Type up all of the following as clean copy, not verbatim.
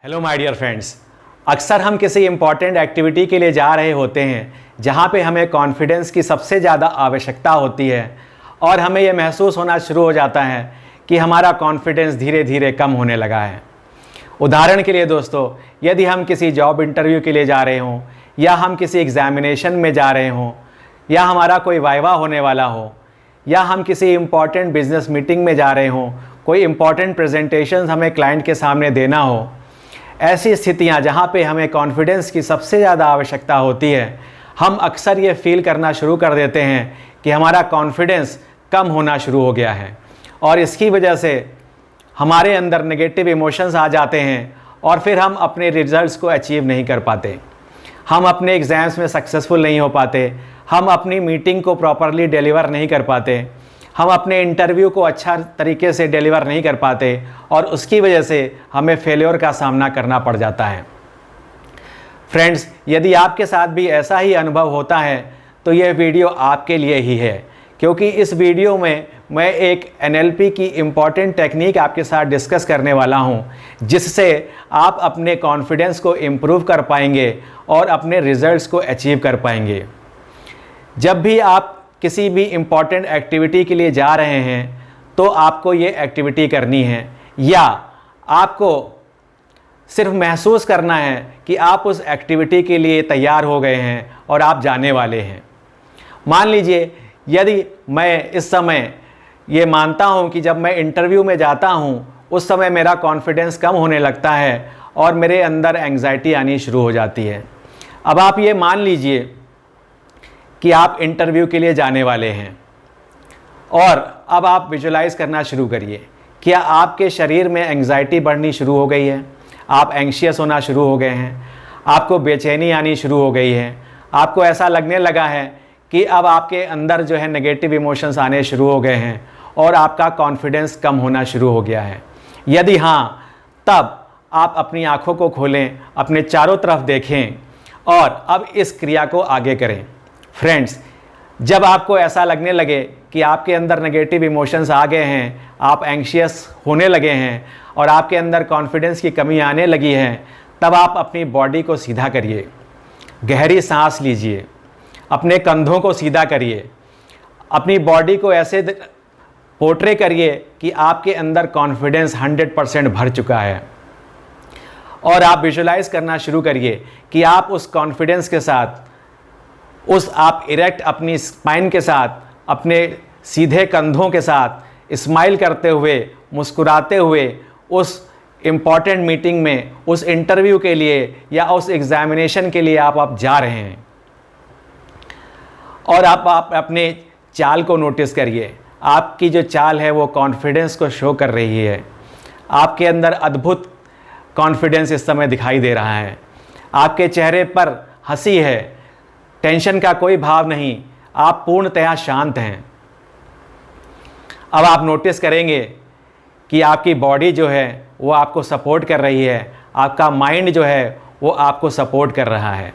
Hello my dear friends. अक्सर हम किसी इम्पॉर्टेंट एक्टिविटी के लिए जा रहे होते हैं जहाँ पे हमें कॉन्फिडेंस की सबसे ज़्यादा आवश्यकता होती है और हमें ये महसूस होना शुरू हो जाता है कि हमारा कॉन्फिडेंस धीरे धीरे कम होने लगा है। उदाहरण के लिए दोस्तों, यदि हम किसी जॉब इंटरव्यू के लिए जा रहे हों या हम किसी एग्ज़ामिनेशन में जा रहे हों या हमारा कोई वाइवा होने वाला हो या हम किसी इम्पॉर्टेंट बिजनेस मीटिंग में जा रहे हों, कोई इम्पॉर्टेंट प्रेजेंटेशन हमें क्लाइंट के सामने देना हो, ऐसी स्थितियां जहां पे हमें कॉन्फिडेंस की सबसे ज़्यादा आवश्यकता होती है, हम अक्सर ये फील करना शुरू कर देते हैं कि हमारा कॉन्फिडेंस कम होना शुरू हो गया है और इसकी वजह से हमारे अंदर नेगेटिव इमोशंस आ जाते हैं और फिर हम अपने रिजल्ट्स को अचीव नहीं कर पाते, हम अपने एग्ज़ाम्स में सक्सेसफुल नहीं हो पाते, हम अपनी मीटिंग को प्रॉपरली डिलीवर नहीं कर पाते, हम अपने इंटरव्यू को अच्छा तरीके से डिलीवर नहीं कर पाते और उसकी वजह से हमें फेल्योर का सामना करना पड़ जाता है। फ्रेंड्स, यदि आपके साथ भी ऐसा ही अनुभव होता है तो यह वीडियो आपके लिए ही है, क्योंकि इस वीडियो में मैं एक NLP की इम्पॉर्टेंट टेक्निक आपके साथ डिस्कस करने वाला हूं, जिससे आप अपने कॉन्फिडेंस को इम्प्रूव कर पाएंगे और अपने रिजल्ट्स को अचीव कर पाएंगे। जब भी आप किसी भी इम्पॉर्टेंट एक्टिविटी के लिए जा रहे हैं तो आपको ये एक्टिविटी करनी है या आपको सिर्फ महसूस करना है कि आप उस एक्टिविटी के लिए तैयार हो गए हैं और आप जाने वाले हैं। मान लीजिए, यदि मैं इस समय ये मानता हूँ कि जब मैं इंटरव्यू में जाता हूँ उस समय मेरा कॉन्फिडेंस कम होने लगता है और मेरे अंदर एंग्जाइटी आनी शुरू हो जाती है। अब आप ये मान लीजिए कि आप इंटरव्यू के लिए जाने वाले हैं और अब आप विजुलाइज करना शुरू करिए। क्या आपके शरीर में एंग्जाइटी बढ़नी शुरू हो गई है? आप एंग्शियस होना शुरू हो गए हैं? आपको बेचैनी आनी शुरू हो गई है? आपको ऐसा लगने लगा है कि अब आपके अंदर जो है नेगेटिव इमोशंस आने शुरू हो गए हैं और आपका कॉन्फिडेंस कम होना शुरू हो गया है? यदि हाँ, तब आप अपनी आँखों को खोलें, अपने चारों तरफ देखें और अब इस क्रिया को आगे करें। फ्रेंड्स, जब आपको ऐसा लगने लगे कि आपके अंदर नेगेटिव इमोशंस आ गए हैं, आप एंग्शियस होने लगे हैं और आपके अंदर कॉन्फिडेंस की कमी आने लगी है, तब आप अपनी बॉडी को सीधा करिए, गहरी सांस लीजिए, अपने कंधों को सीधा करिए, अपनी बॉडी को ऐसे पोर्ट्रे करिए कि आपके अंदर कॉन्फिडेंस 100% भर चुका है और आप विजुलाइज करना शुरू करिए कि आप उस कॉन्फिडेंस के साथ, आप इरेक्ट अपनी स्पाइन के साथ, अपने सीधे कंधों के साथ स्माइल करते हुए, मुस्कुराते हुए उस इम्पॉर्टेंट मीटिंग में, उस इंटरव्यू के लिए या उस एग्ज़ामिनेशन के लिए आप जा रहे हैं। और आप अपने चाल को नोटिस करिए। आपकी जो चाल है वो कॉन्फिडेंस को शो कर रही है। आपके अंदर अद्भुत कॉन्फिडेंस इस समय दिखाई दे रहा है। आपके चेहरे पर हंसी है, टेंशन का कोई भाव नहीं, आप पूर्णतः शांत हैं। अब आप नोटिस करेंगे कि आपकी बॉडी जो है वो आपको सपोर्ट कर रही है, आपका माइंड जो है वो आपको सपोर्ट कर रहा है।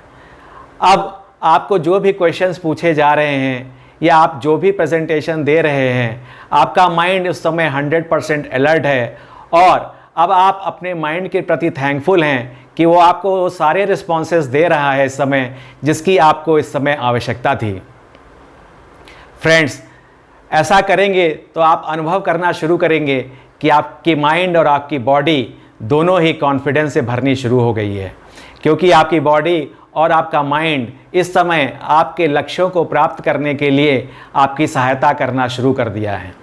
अब आपको जो भी क्वेश्चंस पूछे जा रहे हैं या आप जो भी प्रेजेंटेशन दे रहे हैं, आपका माइंड उस समय 100% अलर्ट है और अब आप अपने माइंड के प्रति थैंकफुल हैं कि वो आपको वो सारे रिस्पॉन्सेस दे रहा है इस समय, जिसकी आपको इस समय आवश्यकता थी। फ्रेंड्स, ऐसा करेंगे तो आप अनुभव करना शुरू करेंगे कि आपकी माइंड और आपकी बॉडी दोनों ही कॉन्फिडेंस से भरनी शुरू हो गई है, क्योंकि आपकी बॉडी और आपका माइंड इस समय आपके लक्ष्यों को प्राप्त करने के लिए आपकी सहायता करना शुरू कर दिया है।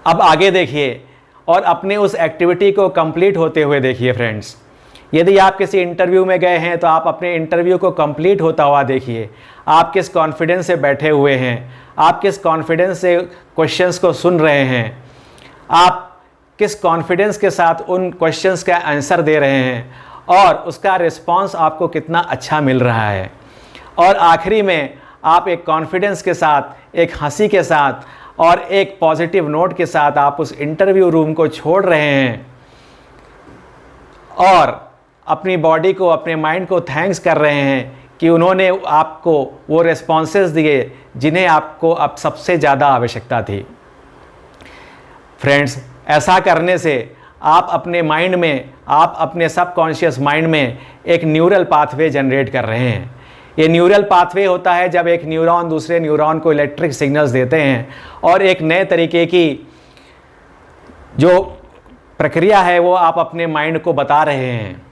अब आगे देखिए और अपने उस एक्टिविटी को कंप्लीट होते हुए देखिए। फ्रेंड्स, यदि आप किसी इंटरव्यू में गए हैं तो आप अपने इंटरव्यू को कंप्लीट होता हुआ देखिए। आप किस कॉन्फिडेंस से बैठे हुए हैं, आप किस कॉन्फिडेंस से क्वेश्चंस को सुन रहे हैं, आप किस कॉन्फिडेंस के साथ उन क्वेश्चंस का आंसर दे रहे हैं और उसका रिस्पांस आपको कितना अच्छा मिल रहा है। और आखिरी में आप एक कॉन्फिडेंस के साथ, एक हंसी के साथ और एक पॉजिटिव नोट के साथ आप उस इंटरव्यू रूम को छोड़ रहे हैं और अपनी बॉडी को, अपने माइंड को थैंक्स कर रहे हैं कि उन्होंने आपको वो रिस्पॉन्सेस दिए जिन्हें आपको अब सबसे ज़्यादा आवश्यकता थी। फ्रेंड्स, ऐसा करने से आप अपने माइंड में, आप अपने सबकॉन्शियस माइंड में एक न्यूरल पाथवे जनरेट कर रहे हैं। ये न्यूरल पाथवे होता है जब एक न्यूरॉन दूसरे न्यूरॉन को इलेक्ट्रिक सिग्नल्स देते हैं और एक नए तरीके की जो प्रक्रिया है वो आप अपने माइंड को बता रहे हैं।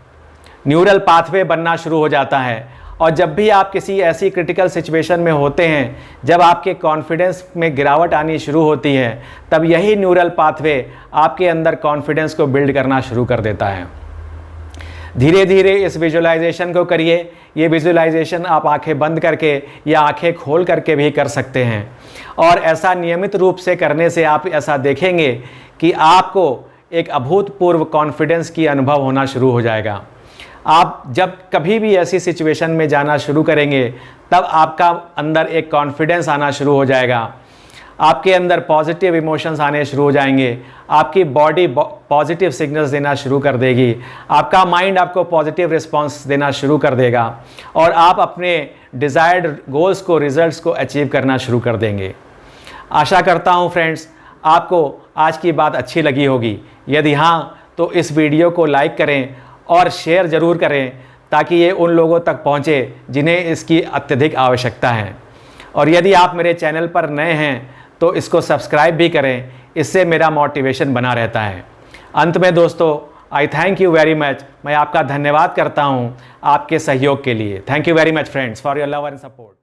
न्यूरल पाथवे बनना शुरू हो जाता है और जब भी आप किसी ऐसी क्रिटिकल सिचुएशन में होते हैं, जब आपके कॉन्फिडेंस में गिरावट आनी शुरू होती है, तब यही न्यूरल पाथवे आपके अंदर कॉन्फिडेंस को बिल्ड करना शुरू कर देता है। धीरे धीरे इस विजुअलाइजेशन को करिए। ये विजुअलाइजेशन आप आंखें बंद करके या आंखें खोल करके भी कर सकते हैं और ऐसा नियमित रूप से करने से आप ऐसा देखेंगे कि आपको एक अभूतपूर्व कॉन्फिडेंस की अनुभव होना शुरू हो जाएगा। आप जब कभी भी ऐसी सिचुएशन में जाना शुरू करेंगे तब आपका अंदर एक कॉन्फिडेंस आना शुरू हो जाएगा, आपके अंदर पॉजिटिव इमोशंस आने शुरू हो जाएंगे, आपकी बॉडी पॉजिटिव सिग्नल्स देना शुरू कर देगी, आपका माइंड आपको पॉजिटिव रिस्पांस देना शुरू कर देगा और आप अपने डिज़ायर्ड गोल्स को, रिजल्ट्स को अचीव करना शुरू कर देंगे। आशा करता हूँ फ्रेंड्स आपको आज की बात अच्छी लगी होगी। यदि हाँ तो इस वीडियो को लाइक करें और शेयर ज़रूर करें ताकि ये उन लोगों तक पहुँचे जिन्हें इसकी अत्यधिक आवश्यकता है। और यदि आप मेरे चैनल पर नए हैं तो इसको सब्सक्राइब भी करें, इससे मेरा मोटिवेशन बना रहता है। अंत में दोस्तों, आई थैंक यू वेरी मच। मैं आपका धन्यवाद करता हूँ आपके सहयोग के लिए। Thank you very much friends for your love and support.